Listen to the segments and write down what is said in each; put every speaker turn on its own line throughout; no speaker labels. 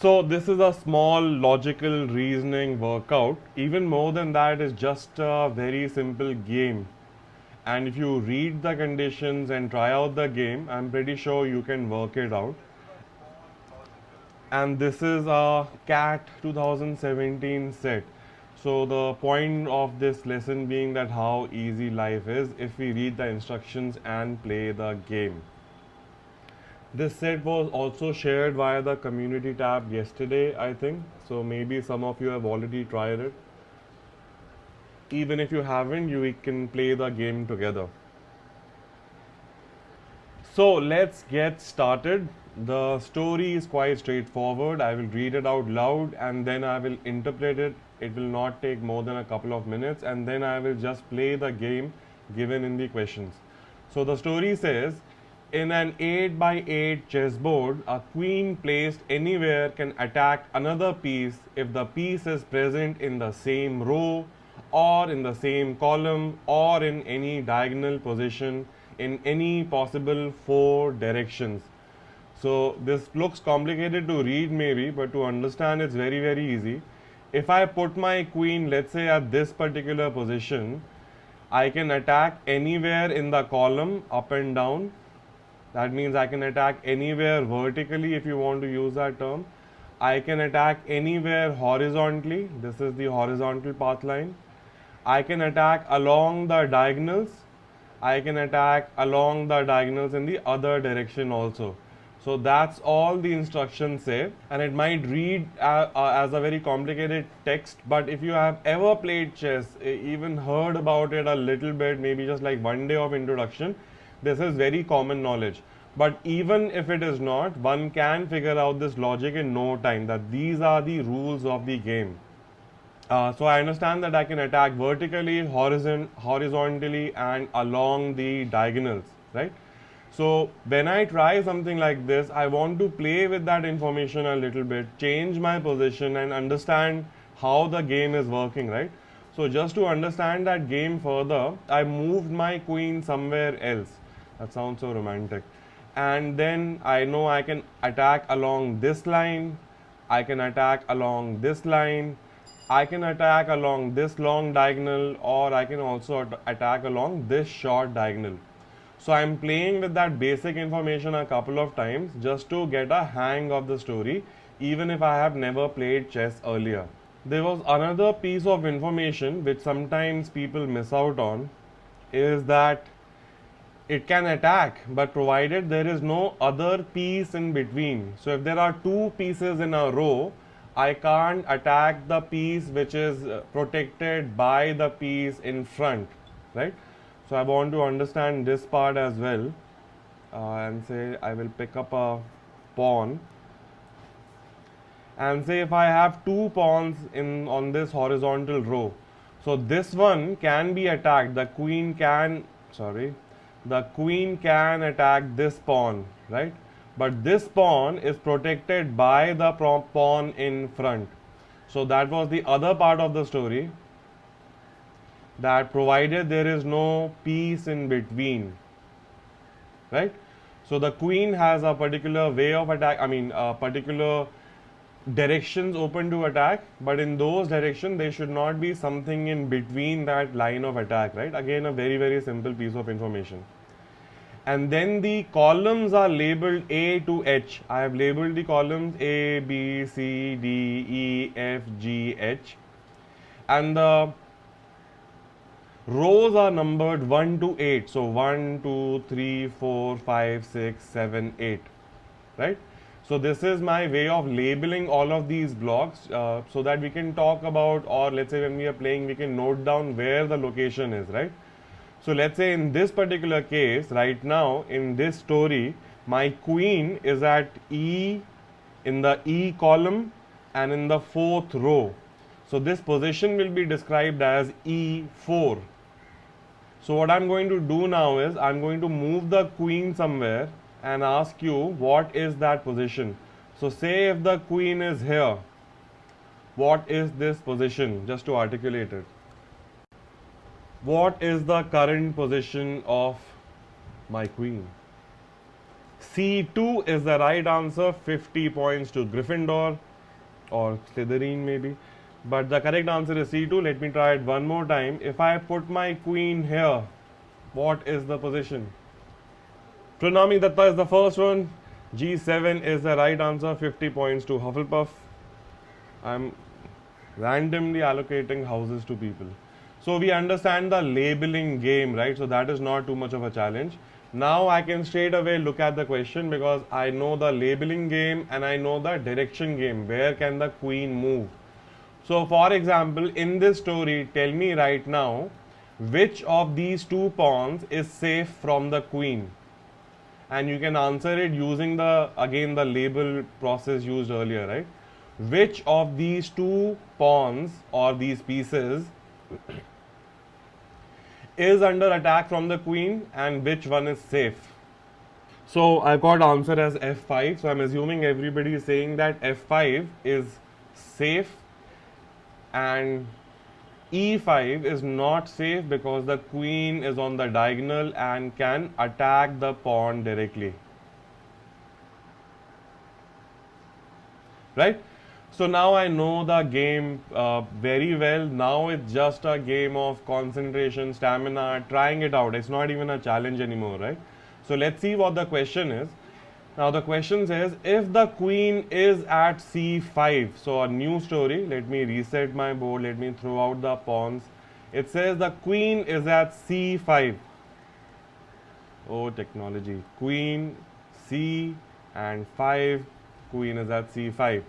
So this is a small logical reasoning workout. Even more than that is just a very simple game. And if you read the conditions and try out the game, I'm pretty sure you can work it out. And this is a CAT 2017 set. So the point of this lesson being that how easy life is if we read the instructions and play the game. This set was also shared via the community tab yesterday, I think. So maybe some of you have already tried it. Even if you haven't, you can play the game together. So let's get started. The story is quite straightforward. I will read it out loud and then I will interpret it. It will not take more than a couple of minutes, and then I will just play the game given in the questions. So the story says, in an 8 by 8 chessboard, a queen placed anywhere can attack another piece if the piece is present in the same row or in the same column or in any diagonal position in any possible 4 directions. So this looks complicated to read maybe, but to understand it's very, very easy. If I put my queen, let's say at this particular position, I can attack anywhere in the column up and down. That means I can attack anywhere vertically if you want to use that term. I can attack anywhere horizontally. This is the horizontal path line. I can attack along the diagonals. I can attack along the diagonals in the other direction also. So that's all the instructions say, and it might read as a very complicated text, but if you have ever played chess, even heard about it a little bit, maybe just like one day of introduction, this is very common knowledge. But even if it is not, one can figure out this logic in no time, that these are the rules of the game. So I understand that I can attack vertically, horizontally, and along the diagonals, right? So when I try something like this, I want to play with that information a little bit, change my position and understand how the game is working, right? So just to understand that game further, I moved my queen somewhere else. That sounds so romantic. And then I know I can attack along this line, I can attack along this line, I can attack along this long diagonal, or I can also attack along this short diagonal. So I'm playing with that basic information a couple of times just to get a hang of the story, even if I have never played chess earlier. There was another piece of information which sometimes people miss out on, is that it can attack, but provided there is no other piece in between. So if there are two pieces in a row, I can't attack the piece which is protected by the piece in front, right? So I want to understand this part as well, and say I will pick up a pawn, and say if I have two pawns on this horizontal row, so this one can be attacked. The queen can attack this pawn, right? But this pawn is protected by the pawn in front. So that was the other part of the story, that provided there is no piece in between, right? So the queen has a particular way of attack, particular directions open to attack, but in those directions there should not be something in between that line of attack, right? Again, a very, very simple piece of information. And then the columns are labeled A to H. I have labeled the columns A, B, C, D, E, F, G, H, and the rows are numbered 1 to 8. So 1, 2, 3, 4, 5, 6, 7, 8, right? So this is my way of labeling all of these blocks so that we can talk about, or let's say when we are playing, we can note down where the location is, right? So let's say in this particular case, right now in this story, my queen is at E, in the E column and in the 4th row. So this position will be described as E4. So what I'm going to do now is I'm going to move the queen somewhere and ask you what is that position. So say if the queen is here, what is this position, just to articulate it? What is the current position of my queen? C2 is the right answer, 50 points to Gryffindor. or Slytherin maybe. But the correct answer is C2. Let me try it one more time. If I put my queen here, what is the position? Pranami Datta is the first one. G7 is the right answer. 50 points to Hufflepuff. I'm randomly allocating houses to people. So we understand the labeling game, right? So that is not too much of a challenge. Now I can straight away look at the question because I know the labeling game and I know the direction game. Where can the queen move? So for example, in this story, tell me right now, which of these two pawns is safe from the queen? And you can answer it using the, again, the label process used earlier, right? Which of these two pawns or these pieces is under attack from the queen and which one is safe? So I got answer as F5. So I'm assuming everybody is saying that F5 is safe and E5 is not safe because the queen is on the diagonal and can attack the pawn directly. Right? So now I know the game very well. Now it's just a game of concentration, stamina, trying it out. It's not even a challenge anymore, right? So let's see what the question is. Now the question says, if the queen is at C5, so a new story, let me reset my board, let me throw out the pawns. It says the queen is at C5. Oh, technology. Queen, C and 5, queen is at C5.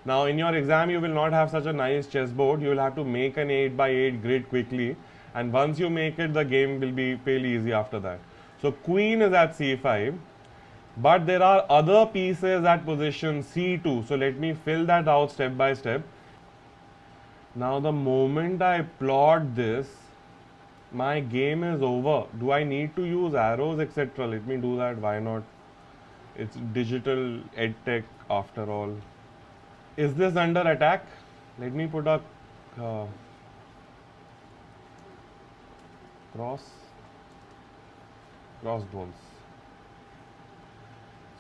Now in your exam you will not have such a nice chessboard, you will have to make an 8x8 grid quickly, and once you make it the game will be fairly easy after that. So queen is at C5. But there are other pieces at position C2. So let me fill that out step by step. Now the moment I plot this, my game is over. Do I need to use arrows, etc.? Let me do that. Why not? It's digital edtech after all. Is this under attack? Let me put a crossbones.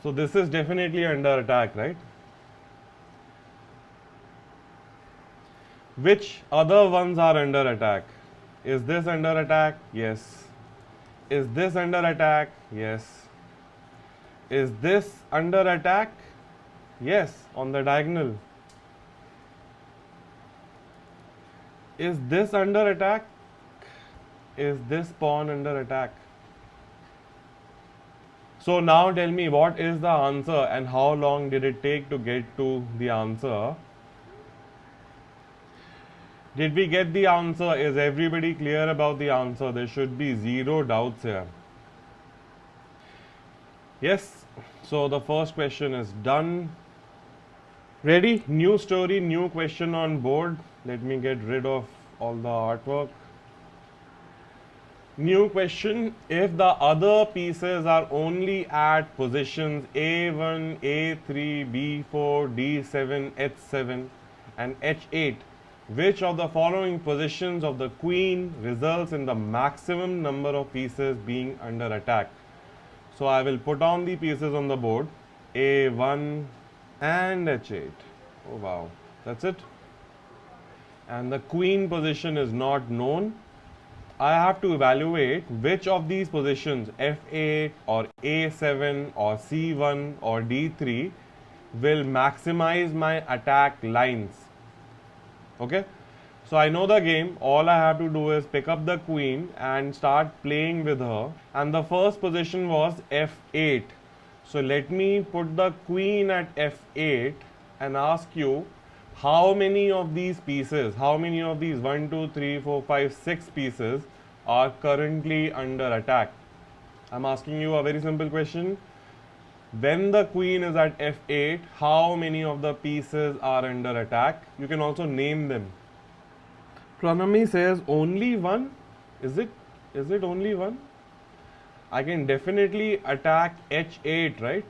So this is definitely under attack, right? Which other ones are under attack? Is this under attack? Yes. Is this under attack? Yes. Is this under attack? Yes, on the diagonal. Is this under attack? Is this pawn under attack? So now tell me, what is the answer and how long did it take to get to the answer? Did we get the answer? Is everybody clear about the answer? There should be zero doubts here. Yes, so the first question is done. Ready? New story, new question on board. Let me get rid of all the artwork. New question, if the other pieces are only at positions A1, A3, B4, D7, H7 and H8, which of the following positions of the queen results in the maximum number of pieces being under attack? So I will put on the pieces on the board, A1 and H8. Oh wow, that's it. And the queen position is not known. I have to evaluate which of these positions, F8 or A7 or C1 or D3, will maximize my attack lines. Okay, so I know the game. All I have to do is pick up the queen and start playing with her. And the first position was F8. So let me put the queen at F8 and ask you, how many of these pieces, how many of these 1, 2, 3, 4, 5, 6 pieces are currently under attack? I'm asking you a very simple question. When the queen is at F8, how many of the pieces are under attack? You can also name them. Pranami says only one. Is it only one? I can definitely attack H8, right?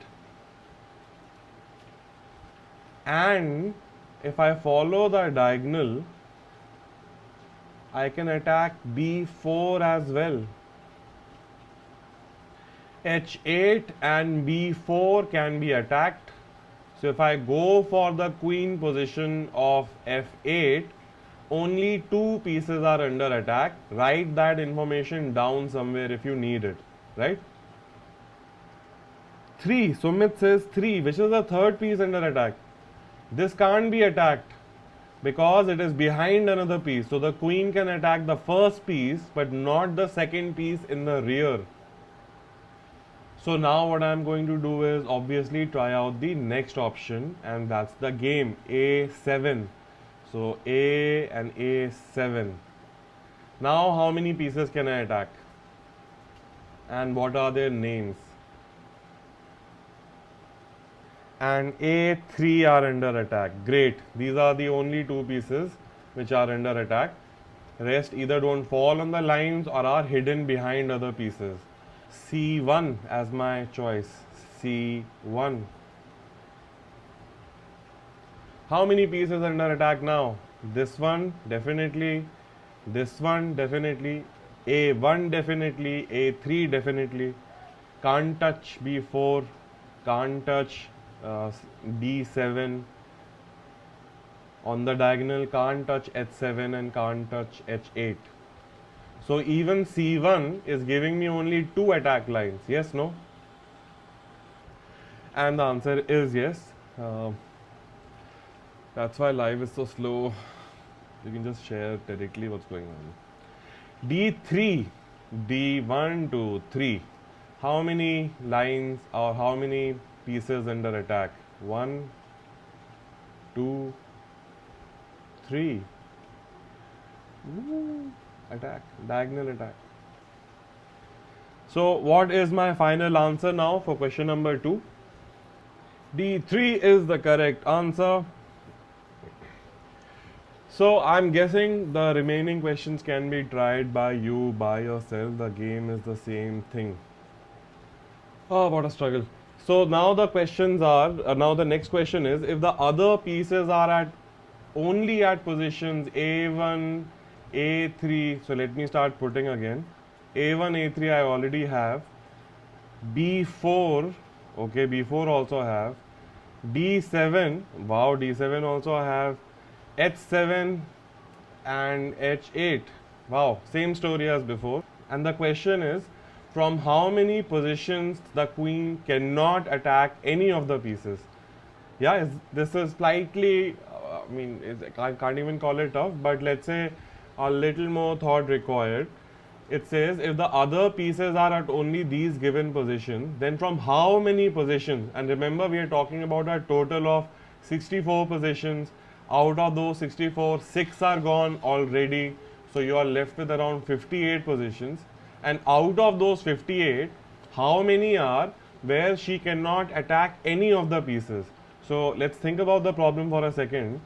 And if I follow the diagonal, I can attack B4 as well. H8 and B4 can be attacked. So if I go for the queen position of f8, only 2 pieces are under attack. Write that information down somewhere if you need it, right? 3, Sumit says 3, which is the third piece under attack. This can't be attacked because it is behind another piece. So the queen can attack the first piece but not the second piece in the rear. So now what I am going to do is obviously try out the next option, and that's the game A7. So A and A7. Now how many pieces can I attack? And what are their names? And A3 are under attack. Great. These are the only 2 pieces which are under attack. Rest either don't fall on the lines or are hidden behind other pieces. C1 as my choice. C1. How many pieces under attack now? This one definitely. This one definitely. A1 definitely. A3 definitely. Can't touch B4. Can't touch D7. On the diagonal, can't touch H7 and can't touch H8. So even C1 is giving me only 2 attack lines. Yes, no? And the answer is yes. That's why live is so slow. You can just share directly what's going on. D3, D1, 2, 3. How many lines or how many pieces under attack? 1, 2, 3. Ooh, attack, diagonal attack. So what is my final answer now for question number 2? D3 is the correct answer. So I'm guessing the remaining questions can be tried by you, by yourself. The game is the same thing. Oh, what a struggle. So now the questions are, now the next question is, if the other pieces are only at positions A1, A3, so let me start putting again. A1, A3 I already have. B4, okay, B4 also have. D7, wow, D7 also I have. H7 and H8, wow, same story as before. And the question is, from how many positions the queen cannot attack any of the pieces? Yeah, this is slightly, I can't even call it tough, but let's say a little more thought required. It says if the other pieces are at only these given positions, then from how many positions? And remember, we are talking about a total of 64 positions. Out of those 64, 6 are gone already. So you are left with around 58 positions. And out of those 58, how many are where she cannot attack any of the pieces? So let's think about the problem for a second.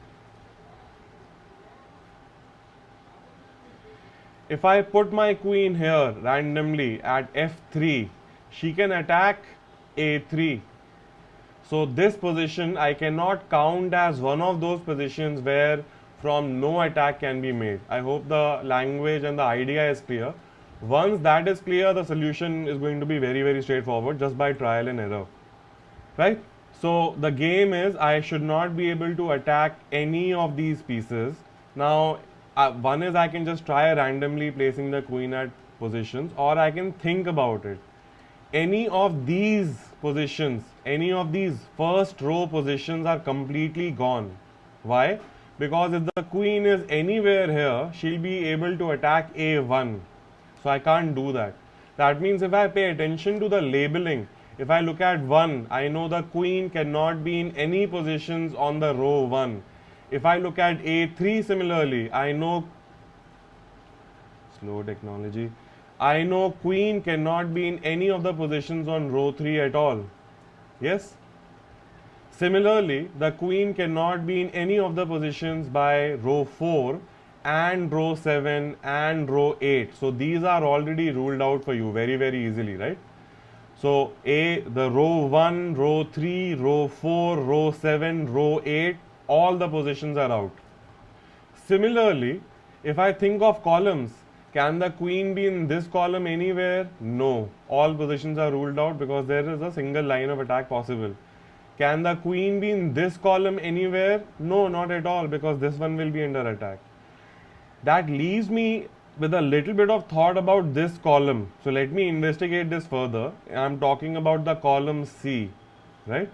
If I put my queen here randomly at F3, she can attack A3. So this position I cannot count as one of those positions where from no attack can be made. I hope the language and the idea is clear. Once that is clear, the solution is going to be very, very straightforward just by trial and error. Right? So the game is I should not be able to attack any of these pieces. Now, one is I can just try randomly placing the queen at positions, or I can think about it. Any of these positions, any of these first row positions are completely gone. Why? Because if the queen is anywhere here, she'll be able to attack A1. So I can't do that. That means if I pay attention to the labeling, if I look at 1, I know the queen cannot be in any positions on the row 1. If I look at A3 similarly, I know, slow technology, I know queen cannot be in any of the positions on row 3 at all. Yes? Similarly, the queen cannot be in any of the positions by row 4 and row 7 and row 8. So these are already ruled out for you very, very easily, right? So the row 1, row 3, row 4, row 7, row 8, all the positions are out. Similarly, if I think of columns, can the queen be in this column anywhere? No. All positions are ruled out because there is a single line of attack possible. Can the queen be in this column anywhere? No, not at all, because this one will be under attack. That leaves me with a little bit of thought about this column. So let me investigate this further. I'm talking about the column C, right?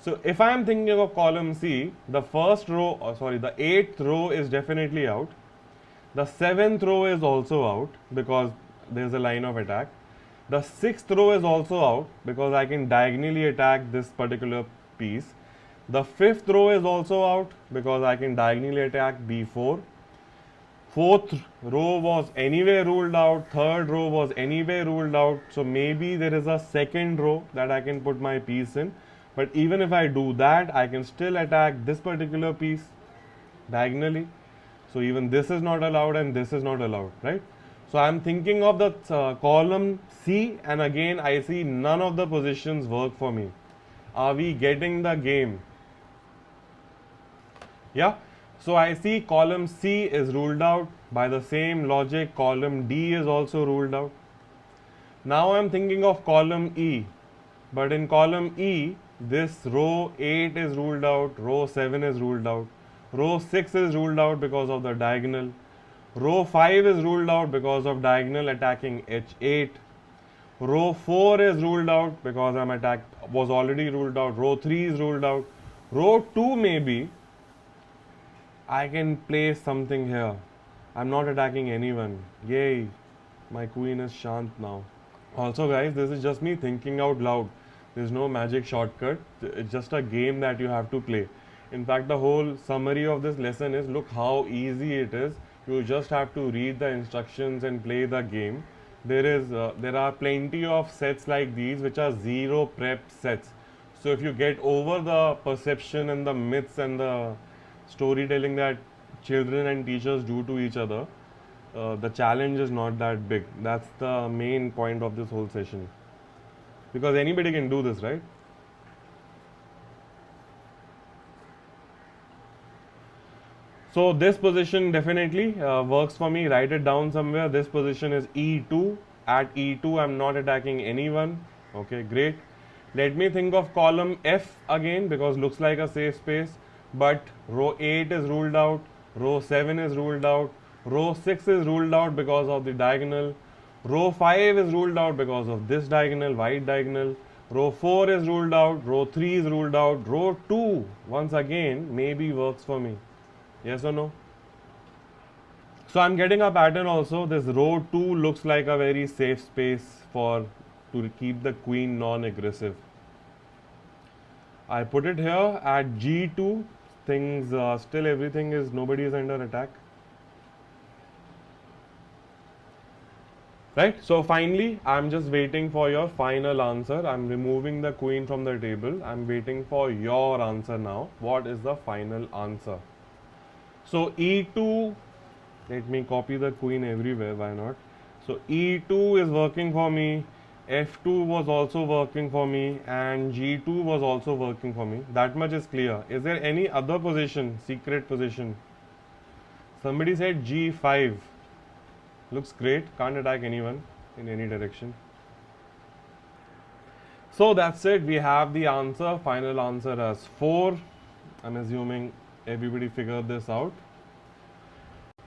So if I am thinking of column C, the first row, the 8th row is definitely out. The 7th row is also out because there is a line of attack. The 6th row is also out because I can diagonally attack this particular piece. The 5th row is also out because I can diagonally attack B4. 4th row was anyway ruled out. 3rd row was anyway ruled out. So maybe there is a 2nd row that I can put my piece in. But even if I do that, I can still attack this particular piece diagonally. So even this is not allowed and this is not allowed, right? So I'm thinking of the column C, and again I see none of the positions work for me. Are we getting the game? Yeah. So I see column C is ruled out. By the same logic, column D is also ruled out. Now I'm thinking of column E. But in column E, this row 8 is ruled out, row 7 is ruled out, row 6 is ruled out because of the diagonal, row 5 is ruled out because of diagonal attacking H8, row 4 is ruled out because was already ruled out, row 3 is ruled out, row 2 maybe I can place something here. I'm not attacking anyone. Yay, my queen is shant now. Also guys, this is just me thinking out loud. There's no magic shortcut. It's just a game that you have to play. In fact, the whole summary of this lesson is, look how easy it is. You just have to read the instructions and play the game. There are plenty of sets like these which are zero prep sets. So if you get over the perception and the myths and the storytelling that children and teachers do to each other, the challenge is not that big. That's the main point of this whole session. Because anybody can do this, right? So this position definitely works for me. Write it down somewhere. This position is E2. At E2, I'm not attacking anyone. Okay, great. Let me think of column F again because looks like a safe space. But row 8 is ruled out. Row 7 is ruled out. Row 6 is ruled out because of the diagonal. Row 5 is ruled out because of this diagonal, white diagonal. Row 4 is ruled out. Row 3 is ruled out. Row 2, once again, maybe works for me. Yes or no? So I'm getting a pattern also. This row 2 looks like a very safe space to keep the queen non-aggressive. I put it here at G2. Still everything is, nobody is under attack. Right, so finally, I'm just waiting for your final answer. I'm removing the queen from the table. I'm waiting for your answer now. What is the final answer? So E2, let me copy the queen everywhere, why not? So E2 is working for me, F2 was also working for me, and G2 was also working for me. That much is clear. Is there any other position, secret position? Somebody said G5. Looks great, can't attack anyone in any direction. So that's it, we have the answer, final answer as 4. I'm assuming everybody figured this out.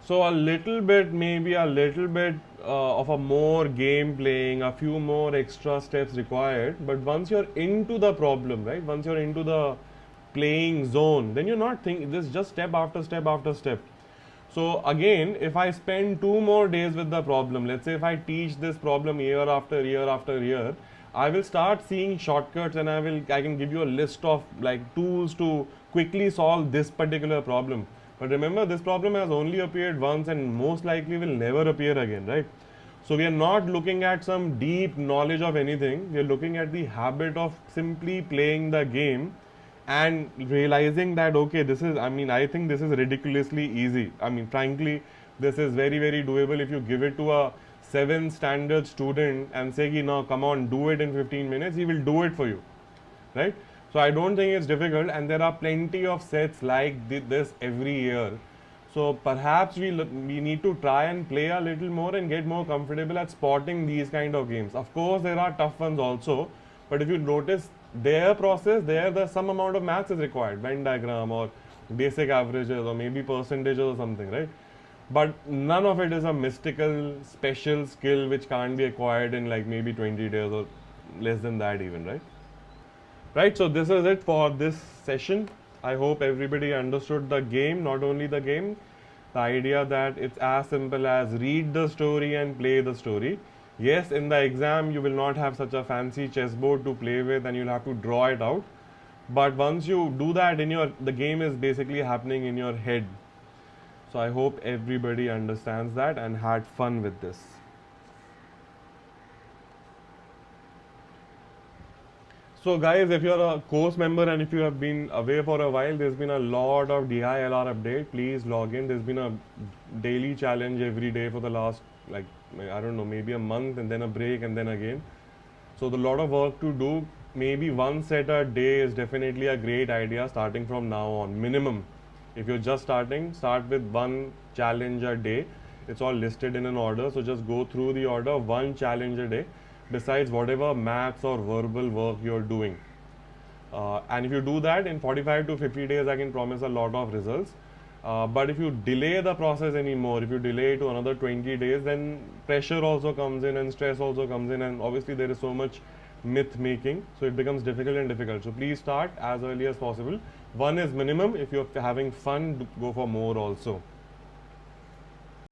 So a little bit, maybe a little bit of a more game playing, a few more extra steps required. But once you're into the problem, right, once you're into the playing zone, then you're not thinking, this just step after step after step. So again, if I spend 2 more days with the problem, let's say if I teach this problem year after year after year, I will start seeing shortcuts and I can give you a list of like tools to quickly solve this particular problem. But remember, this problem has only appeared once and most likely will never appear again, right? So we are not looking at some deep knowledge of anything. We are looking at the habit of simply playing the game and realizing that, okay, I think this is ridiculously easy. I mean, frankly, this is very, very doable. If you give it to a 7th standard student and say, now come on, do it in 15 minutes, he will do it for you, right? So I don't think it's difficult, and there are plenty of sets like this every year. So perhaps we need to try and play a little more and get more comfortable at spotting these kind of games. Of course, there are tough ones also, but if you notice, their process, the some amount of maths is required, Venn diagram or basic averages or maybe percentages or something, right? But none of it is a mystical special skill which can't be acquired in like maybe 20 days or less than that even, right? Right, so this is it for this session. I hope everybody understood the game, not only the game, the idea that it's as simple as read the story and play the story. Yes, in the exam you will not have such a fancy chessboard to play with and you'll have to draw it out. But once you do that the game is basically happening in your head. So I hope everybody understands that and had fun with this. So guys, if you're a course member and if you have been away for a while, there's been a lot of DILR update. Please log in. There's been a daily challenge every day for the last, like, I don't know, maybe a month and then a break and then again. So the lot of work to do. Maybe one set a day is definitely a great idea starting from now on. Minimum. If you're just starting, start with one challenge a day. It's all listed in an order. So just go through the order, one challenge a day, besides whatever maths or verbal work you're doing. And if you do that in 45 to 50 days, I can promise a lot of results. But if you delay the process anymore, if you delay to another 20 days, then pressure also comes in and stress also comes in, and obviously there is so much myth making, so it becomes difficult and difficult. So please start as early as possible. One is minimum. If you're having fun, go for more also.